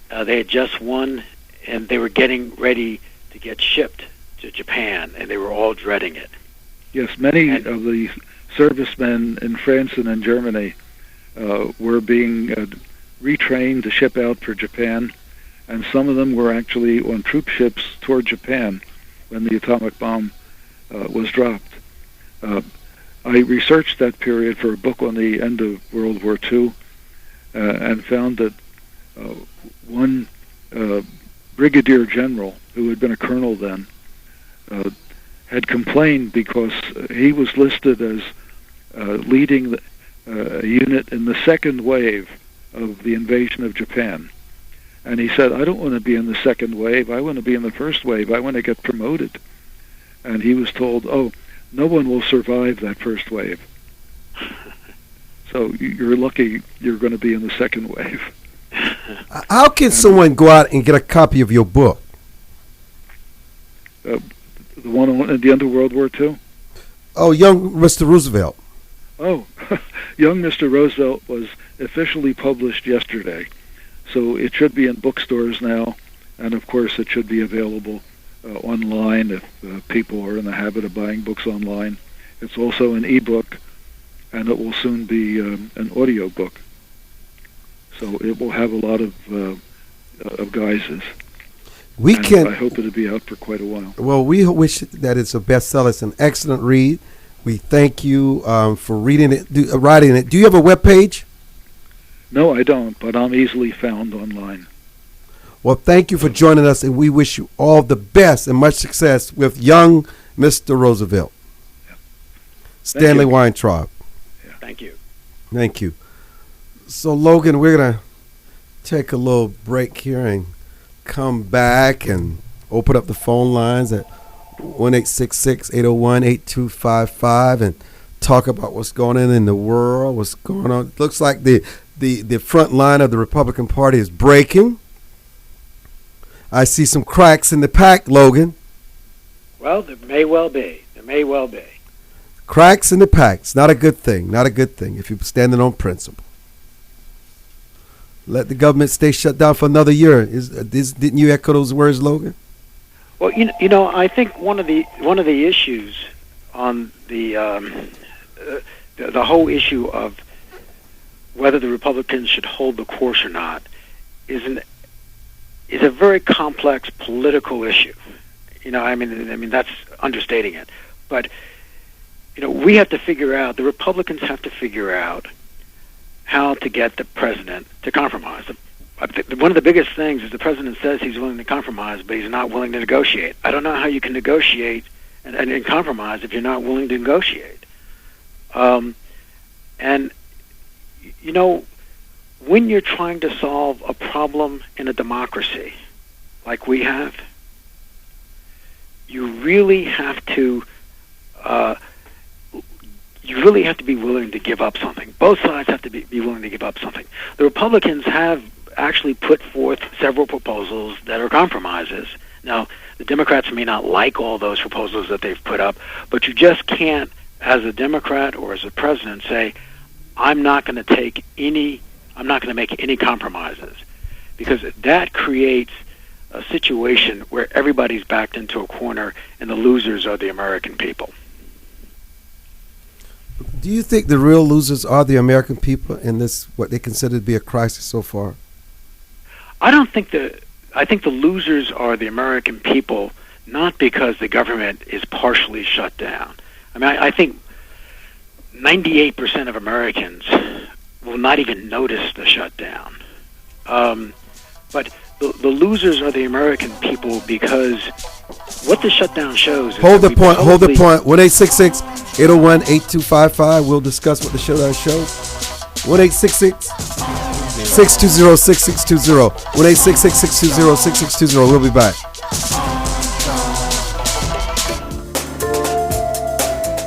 They had just won, and they were getting ready to get shipped to Japan, and they were all dreading it. Yes, many of the servicemen in France and in Germany were being retrained to ship out for Japan, and some of them were actually on troop ships toward Japan when the atomic bomb was dropped. I researched that period for a book on the end of World War II and found that one brigadier general, who had been a colonel then, had complained because he was listed as leading a unit in the second wave of the invasion of Japan. And he said, I don't want to be in the second wave. I want to be in the first wave. I want to get promoted. And he was told, oh, no one will survive that first wave. So you're lucky you're going to be in the second wave. How can someone go out and get a copy of your book? The one at the end of World War II? Oh, Young Mr. Roosevelt. Oh, Young Mr. Roosevelt was officially published yesterday. So it should be in bookstores now, and of course it should be available online if people are in the habit of buying books online. It's also an ebook, and it will soon be an audio book. So it will have a lot of guises. I hope it'll be out for quite a while. Well, we wish that it's a bestseller. It's an excellent read. We thank you for reading it, writing it. Do you have a web page? No, I don't, but I'm easily found online. Well, thank you for joining us, and we wish you all the best and much success with Young Mr. Roosevelt. Yeah. Stanley Weintraub. Yeah. Thank you. Thank you. So, Logan, we're going to take a little break here and come back and open up the phone lines at 1-866-801-8255 and talk about what's going on in the world, what's going on. It looks like the front line of the Republican Party is breaking. I see some cracks in the pack, Logan. Well, there may well be. There may well be. Cracks in the packs. Not a good thing. Not a good thing if you're standing on principle. Let the government stay shut down for another year. Didn't you echo those words, Logan? Well, you know, I think one of the issues on the whole issue of whether the Republicans should hold the course or not is a very complex political issue. You know, I mean that's understating it. But you know, we have to figure out. The Republicans have to figure out how to get the president to compromise. One of the biggest things is the president says he's willing to compromise, but he's not willing to negotiate. I don't know how you can negotiate and compromise if you're not willing to negotiate. And, you know, when you're trying to solve a problem in a democracy like we have, you really have to be willing to give up something. Both sides have to be willing to give up something. The Republicans have actually put forth several proposals that are compromises. Now, the Democrats may not like all those proposals that they've put up, but you just can't, as a Democrat or as a president, say, I'm not going to make any compromises, because that creates a situation where everybody's backed into a corner and the losers are the American people. Do you think the real losers are the American people in this, what they consider to be a crisis so far? I think the losers are the American people, not because the government is partially shut down. I mean, I think 98% of Americans will not even notice the shutdown. But the losers are the American people, because what the shutdown shows is... Hold the point. 1-866-801-8255. We'll discuss what the shutdown shows. 1-866-620-6620. 1-866-620-6620. We'll be back.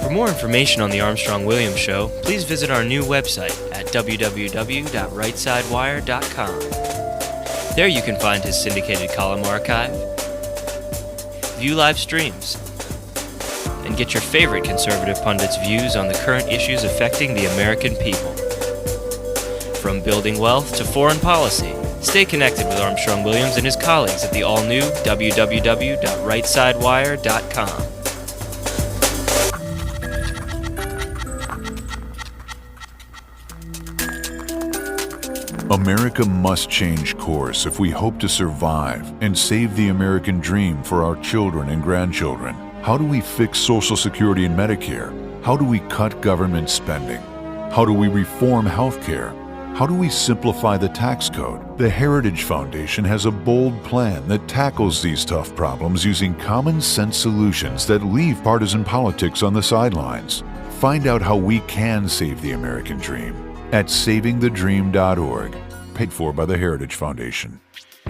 For more information on the Armstrong-Williams Show, please visit our new website at www.rightsidewire.com. There you can find his syndicated column archive, view live streams, and get your favorite conservative pundits' views on the current issues affecting the American people. From building wealth to foreign policy, stay connected with Armstrong Williams and his colleagues at the all-new www.rightsidewire.com. America must change course if we hope to survive and save the American dream for our children and grandchildren. How do we fix Social Security and Medicare? How do we cut government spending? How do we reform health care? How do we simplify the tax code? The Heritage Foundation has a bold plan that tackles these tough problems using common sense solutions that leave partisan politics on the sidelines. Find out how we can save the American dream at savingthedream.org, paid for by the Heritage Foundation.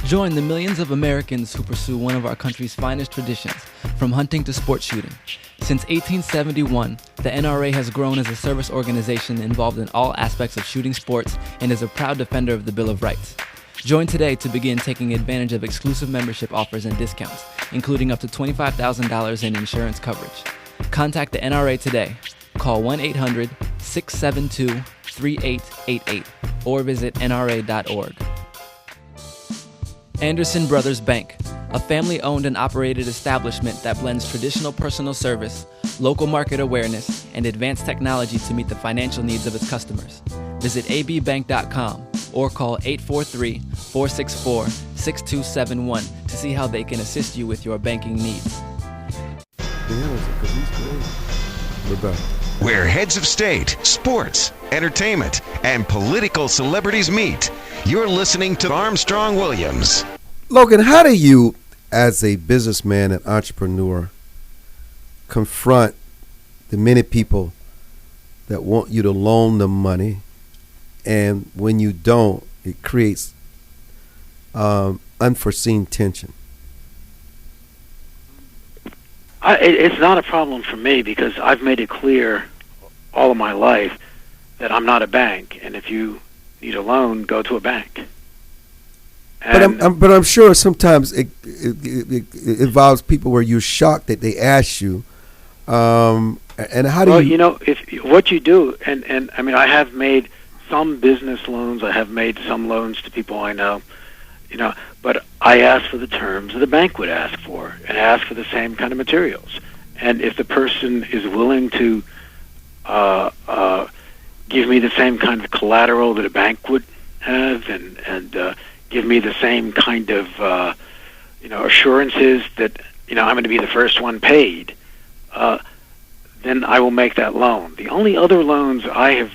Join the millions of Americans who pursue one of our country's finest traditions, from hunting to sports shooting. Since 1871, the NRA has grown as a service organization involved in all aspects of shooting sports and is a proud defender of the Bill of Rights. Join today to begin taking advantage of exclusive membership offers and discounts, including up to $25,000 in insurance coverage. Contact the NRA today. Call 1-800-672-3888 or visit nra.org. Anderson Brothers Bank, a family-owned and operated establishment that blends traditional personal service, local market awareness, and advanced technology to meet the financial needs of its customers. Visit abbank.com or call 843-464-6271 to see how they can assist you with your banking needs. Where heads of state, sports, entertainment, and political celebrities meet. You're listening to Armstrong Williams. Logan, how do you, as a businessman and entrepreneur, confront the many people that want you to loan them money, and when you don't, it creates unforeseen tension? It's not a problem for me, because I've made it clear all of my life that I'm not a bank, and if you need a loan, go to a bank. But I'm sure sometimes it involves people where you're shocked that they ask you, and how do well, you? If what you do, and I mean, I have made some business loans. I have made some loans to people I know, but I ask for the terms that the bank would ask for, and ask for the same kind of materials. And if the person is willing to give me the same kind of collateral that a bank would have, and give me the same kind of assurances that I'm going to be the first one paid, then I will make that loan. The only other loans I have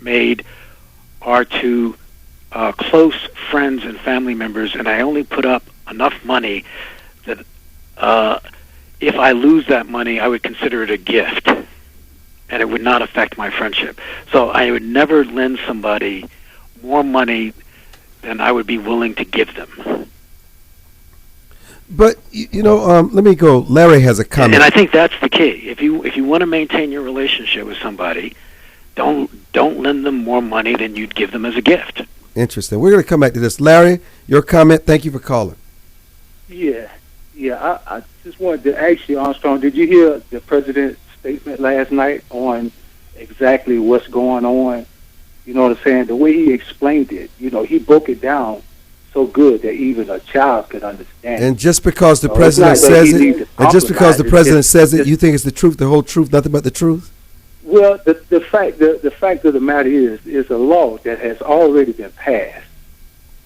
made are to close friends and family members, and I only put up enough money that if I lose that money, I would consider it a gift, and it would not affect my friendship. So I would never lend somebody more money than I would be willing to give them. But let me go. Larry has a comment, and I think that's the key. If you want to maintain your relationship with somebody, don't lend them more money than you'd give them as a gift. Interesting. We're going to come back to this. Larry, your comment. Thank you for calling. Yeah. I just wanted to ask you, Armstrong, did you hear the president's statement last night on exactly what's going on? You know what I'm saying? The way he explained it, he broke it down so good that even a child could understand. And just because the president says it, you think it's the truth, the whole truth, nothing but the truth? Well, the fact of the matter is a law that has already been passed.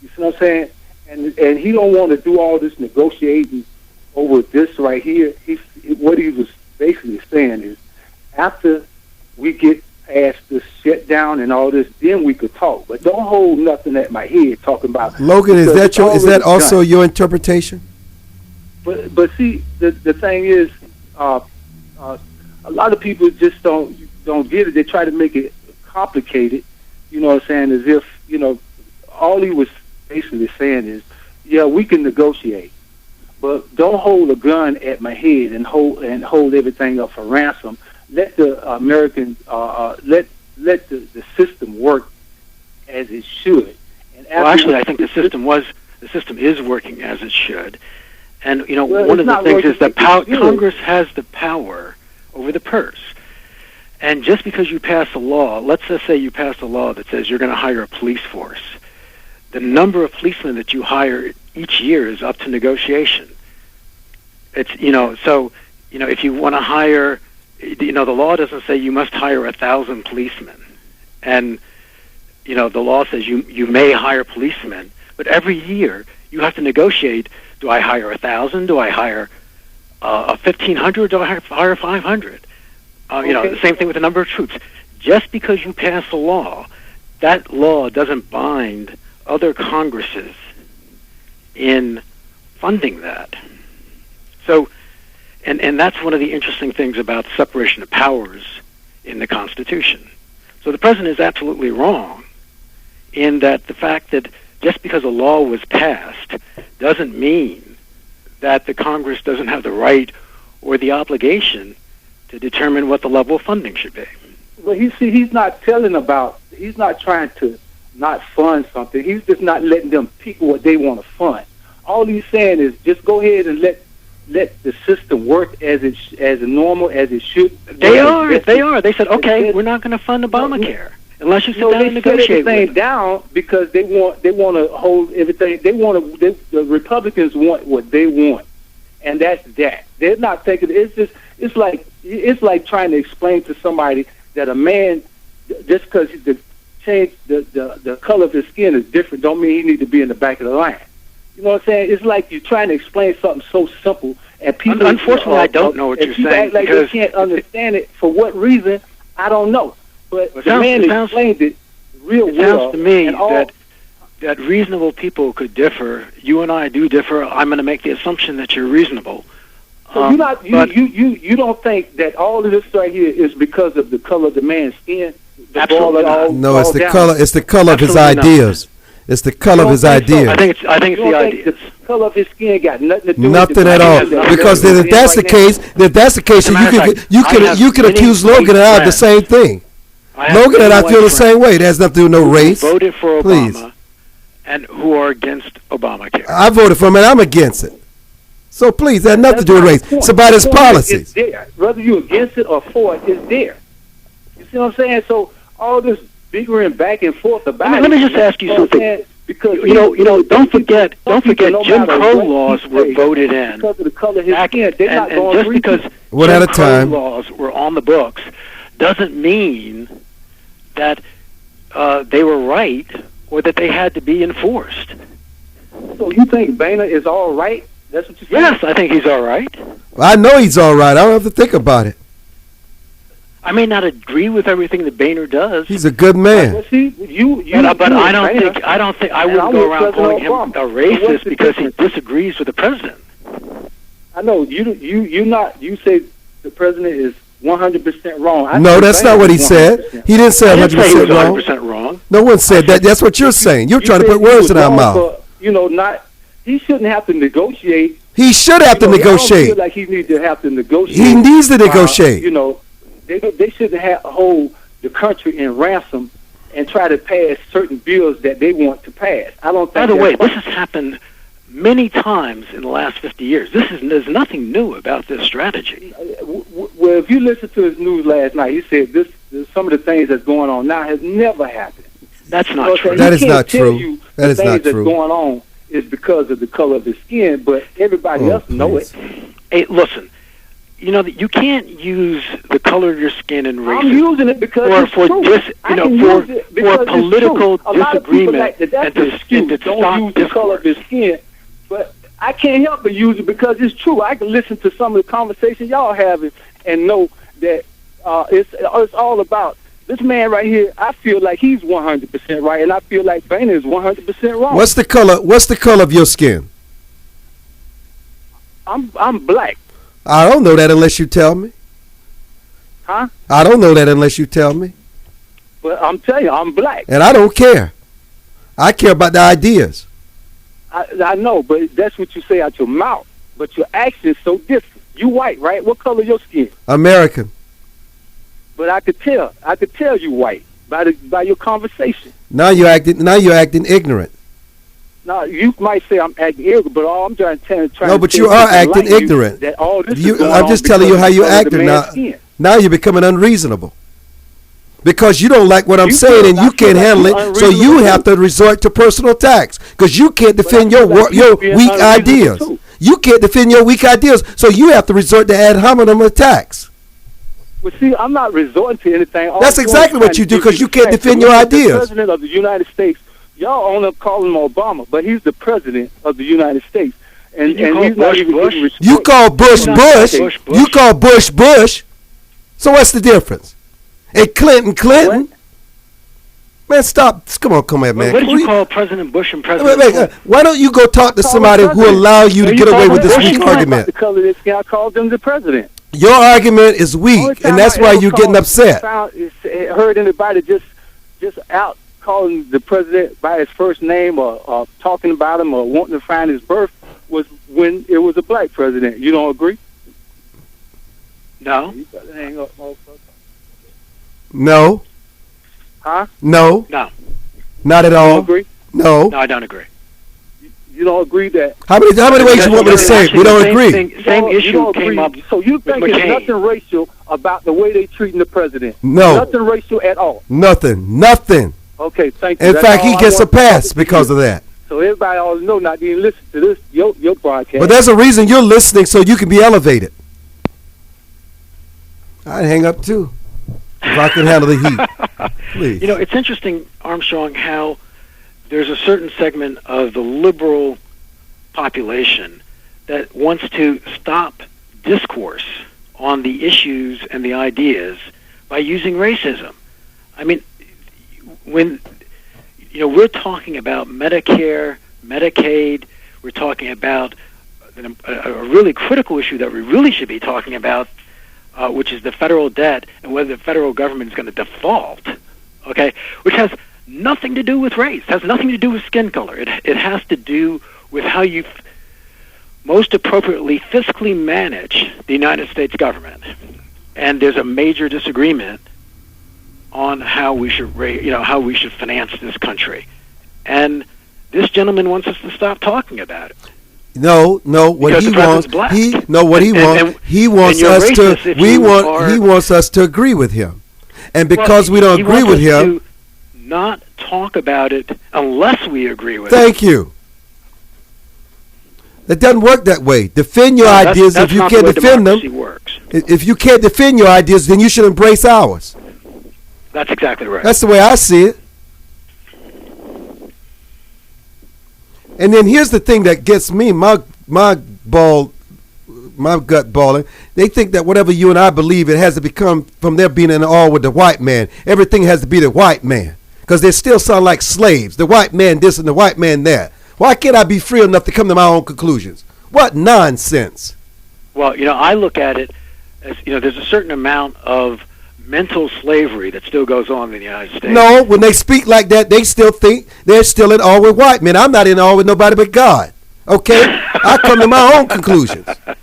You see what I'm saying? And he don't want to do all this negotiating over this right here. What he was basically saying is, after we get past this shutdown and all this, then we could talk. But don't hold nothing at my head talking about. Logan, is that also your interpretation? But see, the thing is, a lot of people just don't get it. They try to make it complicated. You know what I'm saying? As if all he was basically saying is, yeah, we can negotiate, but don't hold a gun at my head and hold everything up for ransom. Let the American let the system work as it should. And well, actually, I think the system is working as it should. And one of the things is that Congress has the power over the purse. And just because you pass a law, let's just say you pass a law that says you're going to hire a police force, the number of policemen that you hire each year is up to negotiation. It's so if you want to hire, the law doesn't say you must hire 1,000 policemen, and the law says you may hire policemen, but every year you have to negotiate. Do I hire 1,000? Do I hire 1,500? Do I hire 500? The same thing with the number of troops. Just because you pass a law, that law doesn't bind other Congresses in funding that. So, and that's one of the interesting things about separation of powers in the Constitution. So the president is absolutely wrong in that the fact that just because a law was passed doesn't mean that the Congress doesn't have the right or the obligation to determine what the level of funding should be. Well, he's not trying to not fund something. He's just not letting them pick what they want to fund. All he's saying is just go ahead and let the system work as normal as it should. They are. They said, okay, we're not going to fund Obamacare unless you sit down and negotiate with them. Down because they want to hold everything. The Republicans want what they want, and that's that. They're not taking. It's like trying to explain to somebody that a man, just because the color of his skin is different, don't mean he needs to be in the back of the line. You know what I'm saying? It's like you're trying to explain something so simple, and people. Unfortunately, I don't know what you're saying. Act like they can't understand it for what reason, I don't know. But the man explained it real well. It sounds to me that reasonable people could differ. You and I do differ. I'm going to make the assumption that you're reasonable. So you don't think that all of this right here is because of the color of the man's skin? Absolutely not. No, it's the color. It's the color of his ideas. It's the color of his ideas. I think it's the ideas. color of his skin got nothing to do with Nothing at all. Because then if that's the case, you could accuse Logan and I of the same thing. Logan and I feel the same way. It has nothing to do with no race. Voted for Obama. Please. And who are against Obamacare. I voted for him and I'm against it. So please, that has nothing to do with race. It's about his policies. It's there. Whether you're against it or for it, it's there. You see what I'm saying? So all this bickering back and forth about it. Let me just ask you something. Because don't forget Jim Crow laws were voted in. Because of the color of his skin, they're not going just because one at a Jim Crow time laws were on the books doesn't mean that they were right or that they had to be enforced. So you think Boehner is all right? That's what you're saying? Yes, I think he's all right. I know he's all right. I don't have to think about it. I may not agree with everything that Boehner does. He's a good man. But I don't think I wouldn't go around calling him a racist because he disagrees with the president. I know you say the president is 100% wrong. No, that's not what he said. He didn't say 100% wrong. 100% wrong. No one said that. That's what you're saying. You're trying to put words in our mouth. He shouldn't have to negotiate. He should have to negotiate. I feel like he needs to have to negotiate. He needs to negotiate. They shouldn't hold the country in ransom and try to pass certain bills that they want to pass. I don't think. By the way, this has happened many times in the last 50 years. There's nothing new about this strategy. Well, if you listen to his news last night, he said some of the things that's going on now has never happened. That's not true. That is not true. That is not true. That's going on is because of the color of his skin, but everybody else know it. Hey, listen. You can't use the color of your skin and race. I'm using it because it's true. For political disagreement and to don't use the color of his skin, but I can't help but use it because it's true. I can listen to some of the conversations y'all having and know that it's all about this man right here. I feel like he's 100% right, and I feel like Boehner is 100% wrong. What's the color of your skin? I'm black. I don't know that unless you tell me. Huh? I don't know that unless you tell me. But I'm telling you, I'm black. And I don't care. I care about the ideas. I know, but that's what you say out your mouth. But your actions so different. You white, right? What color your skin? American. But I could tell you white by your conversation. Now you're acting ignorant. Now, you might say I'm acting ignorant, but all I'm trying to No, but you are acting ignorant. I'm just telling you how you acting now. Now you're becoming unreasonable. Because you don't like what I'm saying and you can't handle it, so you have to resort to personal attacks. Because you can't defend your weak ideas. You can't defend your weak ideas, so you have to resort to ad hominem attacks. Well, see, I'm not resorting to anything. That's exactly what you do because you can't defend your ideas. The President of the United States, y'all only call him Obama, but he's the President of the United States. And he's not even getting respect. You call Bush Bush. You call Bush Bush. So what's the difference? And Clinton. What? Man, stop. Come on, man. What did you call President Bush and President Clinton? Why don't you go talk to somebody who allow you to get away with this weak argument? The color of this guy called him the president. Your argument is weak, and that's why you're getting upset. Heard anybody just out calling the president by his first name or talking about him or wanting to find his birth was when it was a black president. You don't agree? No. You better hang up, motherfucker. No. Huh? No. No. Not at all. You don't agree? No. No, I don't agree. You don't agree that... How many ways you want me to say it? We don't agree. Same issue came up. So you think there's nothing racial about the way they treating the president? No. Nothing racial at all? Nothing. Okay, thank you. In fact, he gets a pass because of that. So everybody ought to know not to even listen to this, your broadcast. But there's a reason you're listening so you can be elevated. I'd hang up too. If I can handle the heat. Please. It's interesting, Armstrong, how there's a certain segment of the liberal population that wants to stop discourse on the issues and the ideas by using racism. I mean, when we're talking about Medicare, Medicaid, we're talking about a really critical issue that we really should be talking about, which is the federal debt and whether the federal government is going to default, okay, which has nothing to do with race, has nothing to do with skin color. It has to do with how you most appropriately fiscally manage the United States government. And there's a major disagreement on how we should, how we should finance this country. And this gentleman wants us to stop talking about it. No, what Because he the wants, president's black. he wants you're us racist to, if he you he wants us to agree with him. And because we don't he agree wants with us him, to not talk about it unless we agree with thank it. you. It doesn't work that way. Defend your ideas that's if you not can't the way defend them. democracy works. If you can't defend your ideas, then you should embrace ours. That's exactly right. That's the way I see it. And then here's the thing that gets me, my gut balling. They think that whatever you and I believe, it has to become from their being in awe with the white man. Everything has to be the white man. Because they still sound like slaves. The white man this and the white man that. Why can't I be free enough to come to my own conclusions? What nonsense. Well, I look at it as, there's a certain amount of mental slavery that still goes on in the United States. No, when they speak like that, they still think they're still in awe with white men. I'm not in awe with nobody but God. Okay? I come to my own conclusions. Okay?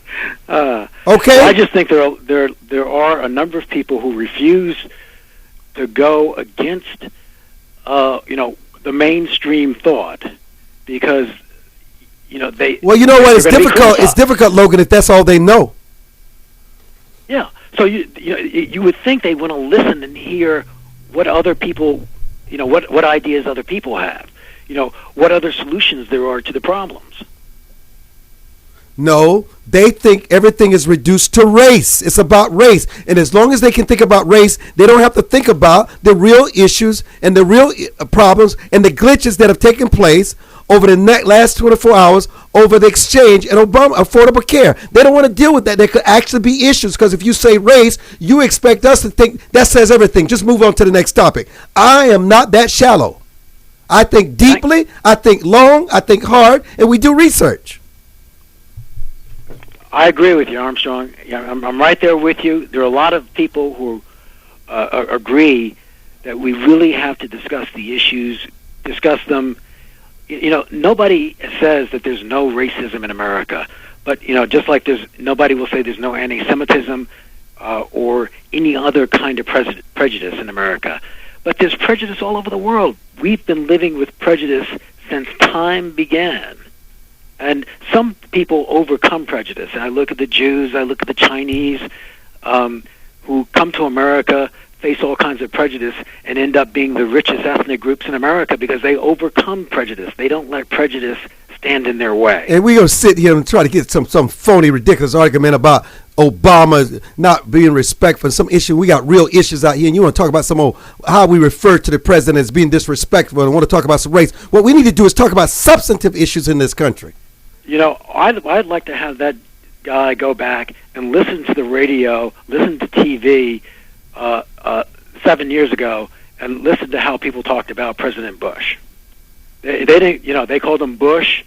Well, I just think there are a number of people who refuse to go against, the mainstream thought because, they. Well, you know what? It's difficult. It's difficult, Logan, if that's all they know. Yeah. So you would think they want to listen and hear what other people, what ideas other people have, what other solutions there are to the problems. No, they think everything is reduced to race. It's about race. And as long as they can think about race, they don't have to think about the real issues and the real problems and the glitches that have taken place over the last 24 hours over the exchange and Affordable Care. They don't want to deal with that. There could actually be issues because if you say race, you expect us to think that says everything. Just move on to the next topic. I am not that shallow. I think deeply, I think long, I think hard, and we do research. I agree with you, Armstrong. I'm right there with you. There are a lot of people who agree that we really have to discuss the issues, discuss them. Nobody says that there's no racism in America, but just like nobody will say there's no anti-Semitism or any other kind of prejudice in America. But there's prejudice all over the world. We've been living with prejudice since time began. And some people overcome prejudice. And I look at the Jews, I look at the Chinese who come to America, face all kinds of prejudice, and end up being the richest ethnic groups in America because they overcome prejudice. They don't let prejudice stand in their way. And we're going to sit here and try to get some phony, ridiculous argument about Obama not being respectful. Some issue. We got real issues out here, and you want to talk about how we refer to the president as being disrespectful and want to talk about some race. What we need to do is talk about substantive issues in this country. I'd like to have that guy go back and listen to the radio, listen to TV 7 years ago, and listen to how people talked about President Bush. They didn't, they called him Bush,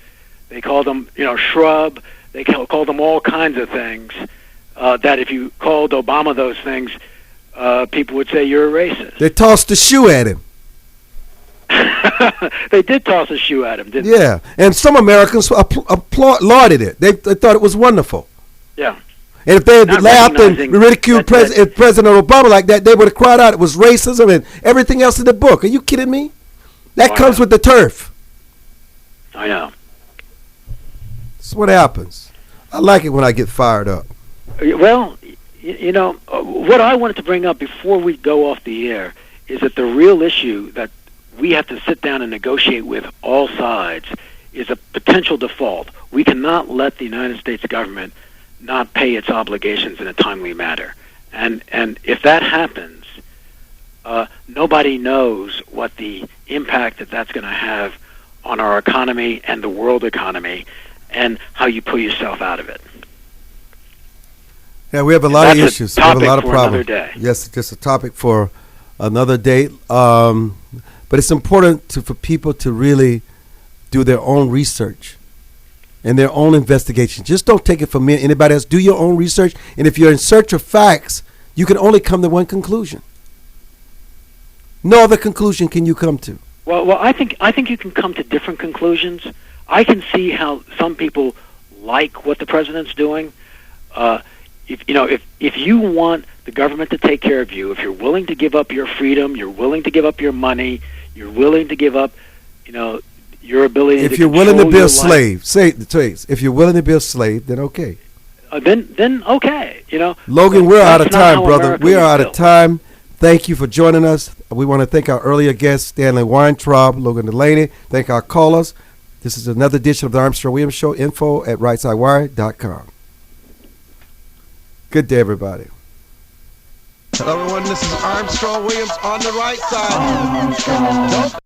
they called him, shrub, they called him all kinds of things. That if you called Obama those things, people would say you're a racist. They tossed the shoe at him. They did toss a shoe at him, didn't they? Yeah, and some Americans lauded it. They thought it was wonderful. Yeah. And if they had Not laughed and recognizing ridiculed President Obama like that, they would have cried out it was racism and everything else in the book. Are you kidding me? That comes with the turf. I know. That's what happens. I like it when I get fired up. Well, what I wanted to bring up before we go off the air is that the real issue that we have to sit down and negotiate with all sides is a potential default. We cannot let the United States government not pay its obligations in a timely manner. And if that happens, nobody knows what the impact that's going to have on our economy and the world economy and how you pull yourself out of it. Yeah, we have a lot of issues. We have a lot of problems. Day. Yes, just a topic for another day. But it's important for people to really do their own research and their own investigation. Just don't take it from me and anybody else. Do your own research. And if you're in search of facts, you can only come to one conclusion. No other conclusion can you come to. Well, I think you can come to different conclusions. I can see how some people like what the president's doing, if you want the government to take care of you, if you're willing to give up your freedom, you're willing to give up your money, you're willing to give up, your ability. If to you're willing to be a slave, if you're willing to be a slave, then okay. Then okay, Logan, we're out of that's not time, how brother. America We are was out of built. time. Thank you for joining us. We want to thank our earlier guests, Stanley Weintraub, Logan Delaney. Thank our callers. This is another edition of the Armstrong Williams Show. Info at rightsidewire.com. Good day, everybody. Hello, everyone. This is Armstrong Williams on the right side.